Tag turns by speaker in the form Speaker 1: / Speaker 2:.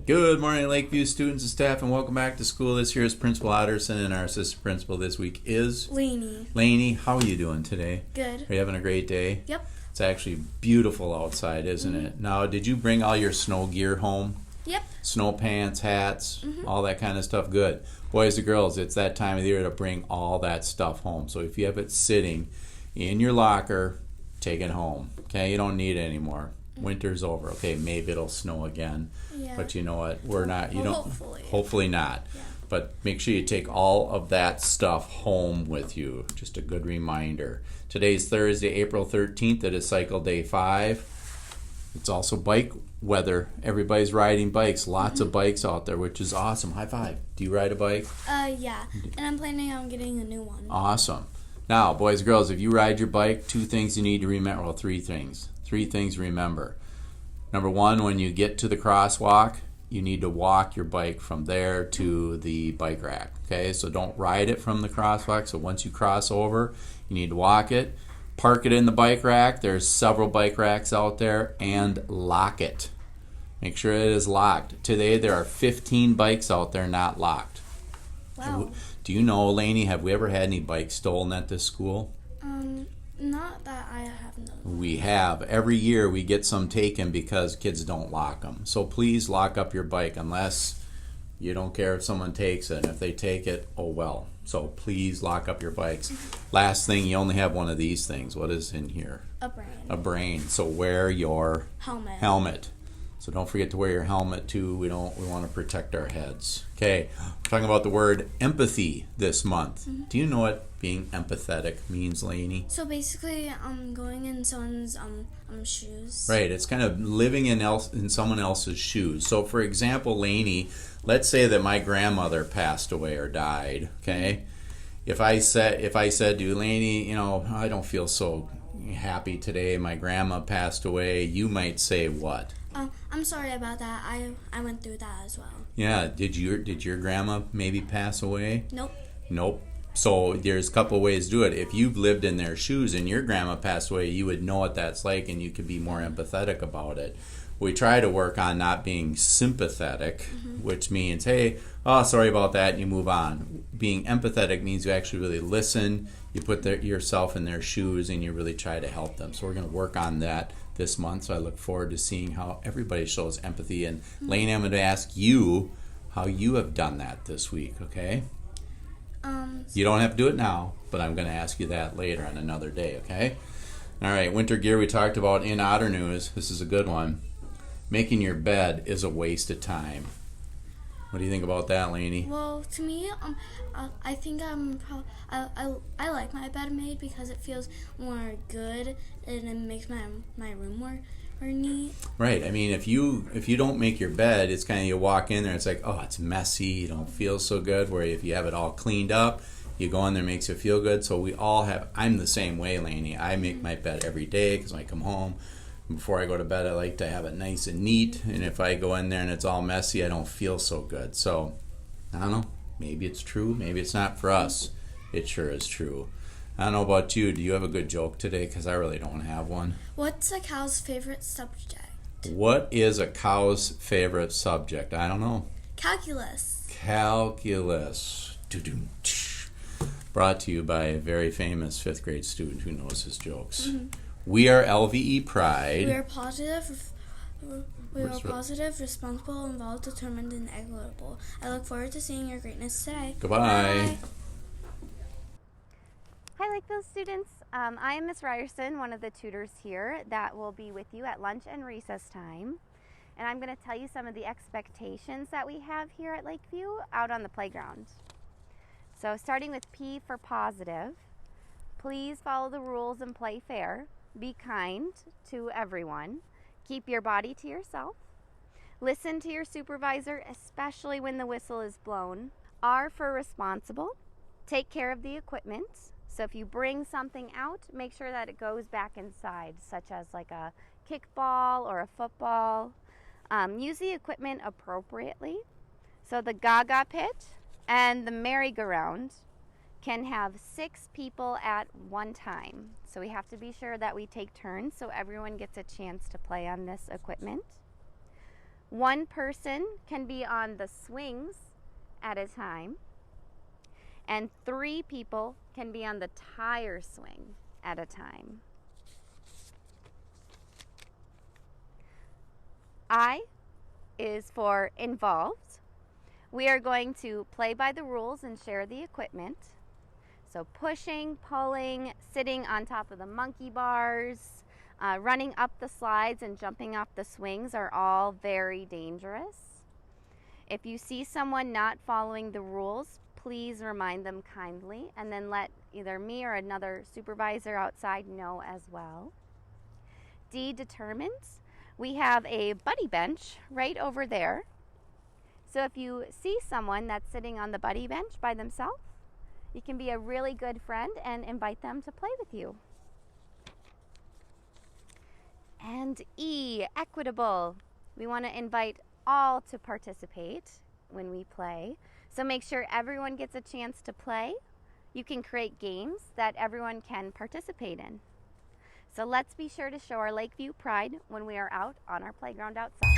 Speaker 1: Good morning, Lakeview students and staff, and welcome back to school. This year is Principal Otterson, and our assistant principal this week is
Speaker 2: Lainey.
Speaker 1: Lainey, how are you doing today?
Speaker 2: Good.
Speaker 1: Are you having a great day?
Speaker 2: Yep.
Speaker 1: It's actually beautiful outside, isn't it? Now, did you bring all your snow gear home?
Speaker 2: Yep.
Speaker 1: Snow pants, hats, all that kind of stuff? Good. Boys and girls, it's that time of the year to bring all that stuff home. So if you have it sitting in your locker, take it home. Okay, you don't need it anymore. Winter's over. Okay, maybe it'll snow again.
Speaker 2: Yeah.
Speaker 1: But you know what? We're not. You don't.
Speaker 2: Hopefully.
Speaker 1: Hopefully not.
Speaker 2: Yeah.
Speaker 1: But make sure you take all of that stuff home with you. Just a good reminder. Today's Thursday, April 13th. It is cycle day 5. It's also bike weather. Everybody's riding bikes. Lots of bikes out there, which is awesome. High five. Do you ride a bike?
Speaker 2: Yeah. And I'm planning on getting a new one.
Speaker 1: Awesome. Now, boys and girls, if you ride your bike, 2 things you need to remember. Well, 3 things. 3 things to remember. Number 1, when you get to the crosswalk, you need to walk your bike from there to the bike rack. Okay, so don't ride it from the crosswalk. So once you cross over, you need to walk it. Park it in the bike rack. There's several bike racks out there, and lock it. Make sure it is locked. Today there are 15 bikes out there not locked.
Speaker 2: Wow.
Speaker 1: Do you know, Lainey, have we ever had any bikes stolen at this school?
Speaker 2: Not that I have known.
Speaker 1: We have. Every year we get some taken because kids don't lock them. So please lock up your bike unless you don't care if someone takes it. And if they take it, oh well. So please lock up your bikes. Last thing, you only have one of these things. What is in here?
Speaker 2: A brain.
Speaker 1: A brain. So wear your helmet. So don't forget to wear your helmet too. We want to protect our heads. Okay, we're talking about the word empathy this month. Do you know what being empathetic means, Lainey?
Speaker 2: So basically, going in someone's shoes.
Speaker 1: Right, it's kind of living in someone else's shoes. So for example, Lainey, let's say that my grandmother passed away or died, okay? If I said to you, Lainey, I don't feel so happy today, my grandma passed away, you might say what?
Speaker 2: I'm sorry about that. I went through that as well.
Speaker 1: Yeah, did your grandma maybe pass away?
Speaker 2: Nope.
Speaker 1: So there's a couple ways to do it. If you've lived in their shoes and your grandma passed away, you would know what that's like and you could be more empathetic about it. We try to work on not being sympathetic, which means, hey, sorry about that, and you move on. Being empathetic means you actually really listen, you put yourself in their shoes, and you really try to help them. So we're going to work on that this month, so I look forward to seeing how everybody shows empathy. And Lainey, I'm going to ask you how you have done that this week, okay? You don't have to do it now, but I'm going to ask you that later on another day, okay? All right, winter gear we talked about in Otter News. This is a good one. Making your bed is a waste of time. What do you think about that, Lainey?
Speaker 2: Well, to me, I think I like my bed made because it feels more good and it makes my room more neat.
Speaker 1: Right. I mean, if you don't make your bed, it's kind of you walk in there, it's like, oh, it's messy. You don't feel so good. Where if you have it all cleaned up, you go in there, it makes you feel good. So we all have. I'm the same way, Lainey. I make my bed every day because when I come home. Before I go to bed, I like to have it nice and neat. And if I go in there and it's all messy, I don't feel so good. So, I don't know. Maybe it's true. Maybe it's not for us. It sure is true. I don't know about you. Do you have a good joke today? Because I really don't have one.
Speaker 2: What's a cow's favorite subject?
Speaker 1: What is a cow's favorite subject? I don't know.
Speaker 2: Calculus.
Speaker 1: Brought to you by a very famous 5th grade student who knows his jokes. We are LVE Pride.
Speaker 2: We are positive, responsible, involved, determined, and equitable. I look forward to seeing your greatness today.
Speaker 1: Goodbye.
Speaker 2: Bye.
Speaker 3: Hi, Lakeville students. I am Miss Ryerson, one of the tutors here that will be with you at lunch and recess time. And I'm going to tell you some of the expectations that we have here at Lakeview out on the playground. So starting with P for positive, please follow the rules and play fair. Be kind to everyone. Keep your body to yourself. Listen to your supervisor, especially when the whistle is blown. R for responsible. Take care of the equipment. So if you bring something out, make sure that it goes back inside, such as like a kickball or a football. Use the equipment appropriately. So the Gaga pit and the merry-go-round can have 6 people at one time. So we have to be sure that we take turns so everyone gets a chance to play on this equipment. One person can be on the swings at a time, and 3 people can be on the tire swing at a time. I is for involved. We are going to play by the rules and share the equipment. So pushing, pulling, sitting on top of the monkey bars, running up the slides and jumping off the swings are all very dangerous. If you see someone not following the rules, please remind them kindly and then let either me or another supervisor outside know as well. D, determined. We have a buddy bench right over there. So if you see someone that's sitting on the buddy bench by themselves, you can be a really good friend and invite them to play with you. And E, equitable. We want to invite all to participate when we play. So make sure everyone gets a chance to play. You can create games that everyone can participate in. So let's be sure to show our Lakeview pride when we are out on our playground outside.